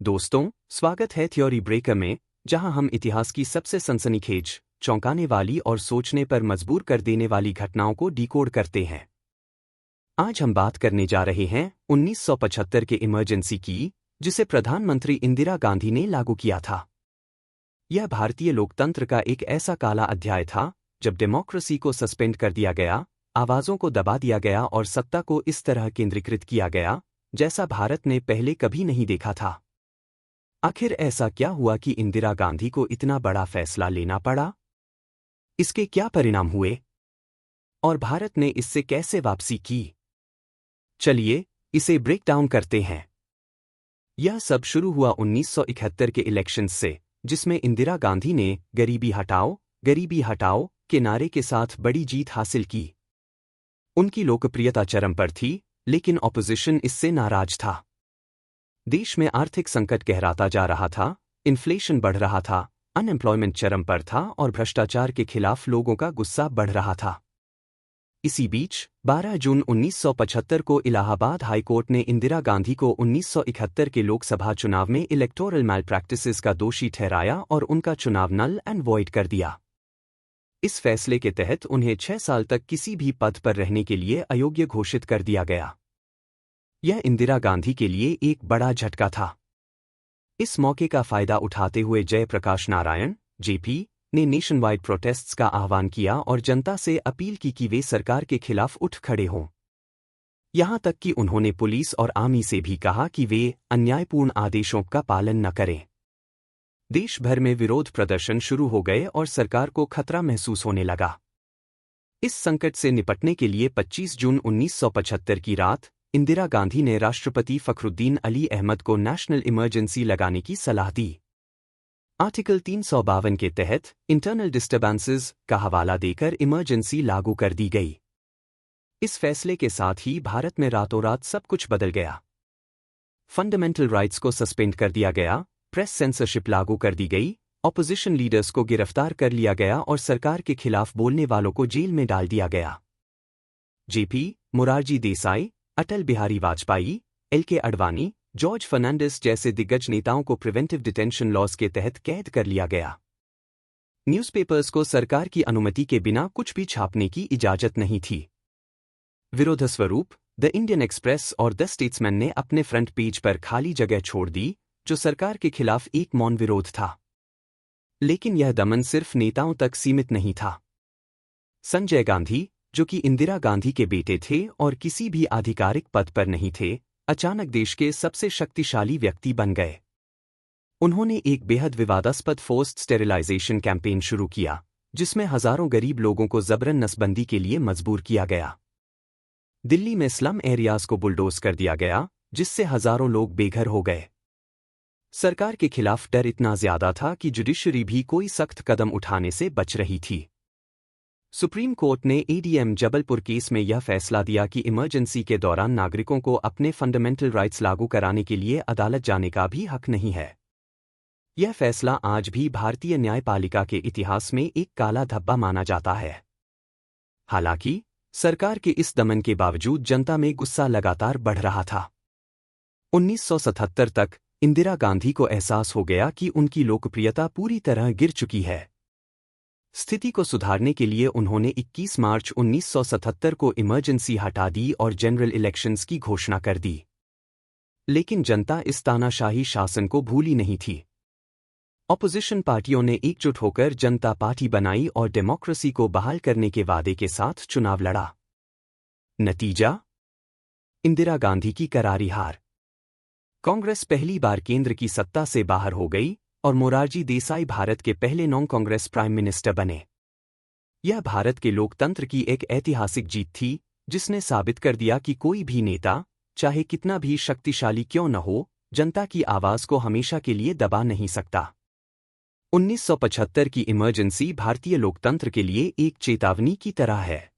दोस्तों, स्वागत है थ्योरी ब्रेकर में, जहां हम इतिहास की सबसे सनसनीखेज, चौंकाने वाली और सोचने पर मजबूर कर देने वाली घटनाओं को डिकोड करते हैं। आज हम बात करने जा रहे हैं 1975 के इमरजेंसी की, जिसे प्रधानमंत्री इंदिरा गांधी ने लागू किया था। यह भारतीय लोकतंत्र का एक ऐसा काला अध्याय था जब डेमोक्रेसी को सस्पेंड कर दिया गया, आवाजों को दबा दिया गया और सत्ता को इस तरह केंद्रीकृत किया गया जैसा भारत ने पहले कभी नहीं देखा था। आखिर ऐसा क्या हुआ कि इंदिरा गांधी को इतना बड़ा फैसला लेना पड़ा? इसके क्या परिणाम हुए? और भारत ने इससे कैसे वापसी की? चलिए, इसे ब्रेक डाउन करते हैं। यह सब शुरू हुआ 1971 के इलेक्शंस से, जिसमें इंदिरा गांधी ने गरीबी हटाओ के नारे के साथ बड़ी जीत हासिल की। उनकी लोकप्रियता चरम पर थी, लेकिन ऑपोजिशन इससे नाराज था। देश में आर्थिक संकट गहराता जा रहा था, इन्फ्लेशन बढ़ रहा था, अनएम्प्लॉयमेंट चरम पर था और भ्रष्टाचार के खिलाफ लोगों का गुस्सा बढ़ रहा था। इसी बीच 12 जून 1975 को इलाहाबाद हाई कोर्ट ने इंदिरा गांधी को 1971 के लोकसभा चुनाव में इलेक्टोरल मैलप्रैक्टिसेस का दोषी ठहराया और उनका चुनाव नल एंड वॉइड कर दिया। इस फैसले के तहत उन्हें 6 साल तक किसी भी पद पर रहने के लिए अयोग्य घोषित कर दिया गया। यह इंदिरा गांधी के लिए एक बड़ा झटका था। इस मौके का फायदा उठाते हुए जयप्रकाश नारायण जेपी ने नेशन वाइड प्रोटेस्ट्स का आह्वान किया और जनता से अपील की कि वे सरकार के खिलाफ उठ खड़े हों। यहां तक कि उन्होंने पुलिस और आर्मी से भी कहा कि वे अन्यायपूर्ण आदेशों का पालन न करें। देश भर में विरोध प्रदर्शन शुरू हो गए और सरकार को खतरा महसूस होने लगा। इस संकट से निपटने के लिए 25 जून 1975 की रात इंदिरा गांधी ने राष्ट्रपति फखरुद्दीन अली अहमद को नेशनल इमरजेंसी लगाने की सलाह दी। आर्टिकल 352 के तहत इंटरनल डिस्टर्बेंसेस का हवाला देकर इमरजेंसी लागू कर दी गई। इस फैसले के साथ ही भारत में रातों रात सब कुछ बदल गया। फंडामेंटल राइट्स को सस्पेंड कर दिया गया, प्रेस सेंसरशिप लागू कर दी गई, ऑपोजिशन लीडर्स को गिरफ्तार कर लिया गया और सरकार के खिलाफ बोलने वालों को जेल में डाल दिया गया। JP, Morarji Desai, Atal Bihari Vajpayee, LK. Advani, George Fernandes जैसे दिग्गज नेताओं को प्रिवेंटिव डिटेंशन लॉज के तहत कैद कर लिया गया। न्यूज़पेपर्स को सरकार की अनुमति के बिना कुछ भी छापने की इजाजत नहीं थी। विरोधस्वरूप द इंडियन एक्सप्रेस और द स्टेट्समैन ने अपने फ्रंट पेज पर खाली जगह छोड़ दी, जो सरकार के खिलाफ एक मौन विरोध था। लेकिन यह दमन सिर्फ नेताओं तक सीमित नहीं था। संजय गांधी, जो कि इंदिरा गांधी के बेटे थे और किसी भी आधिकारिक पद पर नहीं थे, अचानक देश के सबसे शक्तिशाली व्यक्ति बन गए। उन्होंने एक बेहद विवादास्पद फोर्स्ड स्टेरिलाइजेशन कैंपेन शुरू किया, जिसमें हजारों गरीब लोगों को जबरन नसबंदी के लिए मजबूर किया गया। दिल्ली में स्लम एरियाज को बुलडोज कर दिया गया, जिससे हजारों लोग बेघर हो गए। सरकार के खिलाफ डर इतना ज्यादा था कि जुडिशरी भी कोई सख्त कदम उठाने से बच रही थी। सुप्रीम कोर्ट ने एडीएम जबलपुर केस में यह फैसला दिया कि इमरजेंसी के दौरान नागरिकों को अपने फंडामेंटल राइट्स लागू कराने के लिए अदालत जाने का भी हक नहीं है। यह फैसला आज भी भारतीय न्यायपालिका के इतिहास में एक काला धब्बा माना जाता है। हालांकि सरकार के इस दमन के बावजूद जनता में गुस्सा लगातार बढ़ रहा था। 1977 तक इंदिरा गांधी को एहसास हो गया कि उनकी लोकप्रियता पूरी तरह गिर चुकी है। स्थिति को सुधारने के लिए उन्होंने 21 मार्च 1977 को इमरजेंसी हटा दी और जनरल इलेक्शंस की घोषणा कर दी। लेकिन जनता इस तानाशाही शासन को भूली नहीं थी। ऑपोजिशन पार्टियों ने एकजुट होकर जनता पार्टी बनाई और डेमोक्रेसी को बहाल करने के वादे के साथ चुनाव लड़ा। नतीजा? इंदिरा गांधी की करारी हार। कांग्रेस पहली बार केंद्र की सत्ता से बाहर हो गई और मोरारजी देसाई भारत के पहले नॉन कांग्रेस प्राइम मिनिस्टर बने। यह भारत के लोकतंत्र की एक ऐतिहासिक जीत थी, जिसने साबित कर दिया कि कोई भी नेता, चाहे कितना भी शक्तिशाली क्यों न हो, जनता की आवाज को हमेशा के लिए दबा नहीं सकता। 1975 की इमरजेंसी भारतीय लोकतंत्र के लिए एक चेतावनी की तरह है।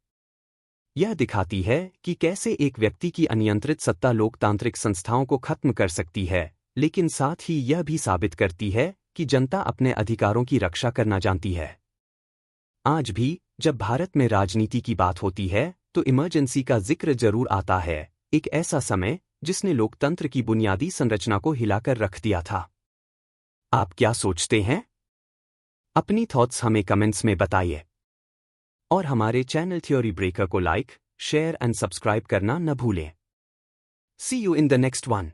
यह दिखाती है कि कैसे एक व्यक्ति की अनियंत्रित सत्ता लोकतांत्रिक संस्थाओं को खत्म कर सकती है, लेकिन साथ ही यह भी साबित करती है कि जनता अपने अधिकारों की रक्षा करना जानती है। आज भी जब भारत में राजनीति की बात होती है तो इमरजेंसी का जिक्र जरूर आता है, एक ऐसा समय जिसने लोकतंत्र की बुनियादी संरचना को हिलाकर रख दिया था। आप क्या सोचते हैं? अपनी थॉट्स हमें कमेंट्स में बताइए। और हमारे चैनल थ्योरी ब्रेकर को लाइक, शेयर एंड सब्सक्राइब करना न भूलें। See you in the next one.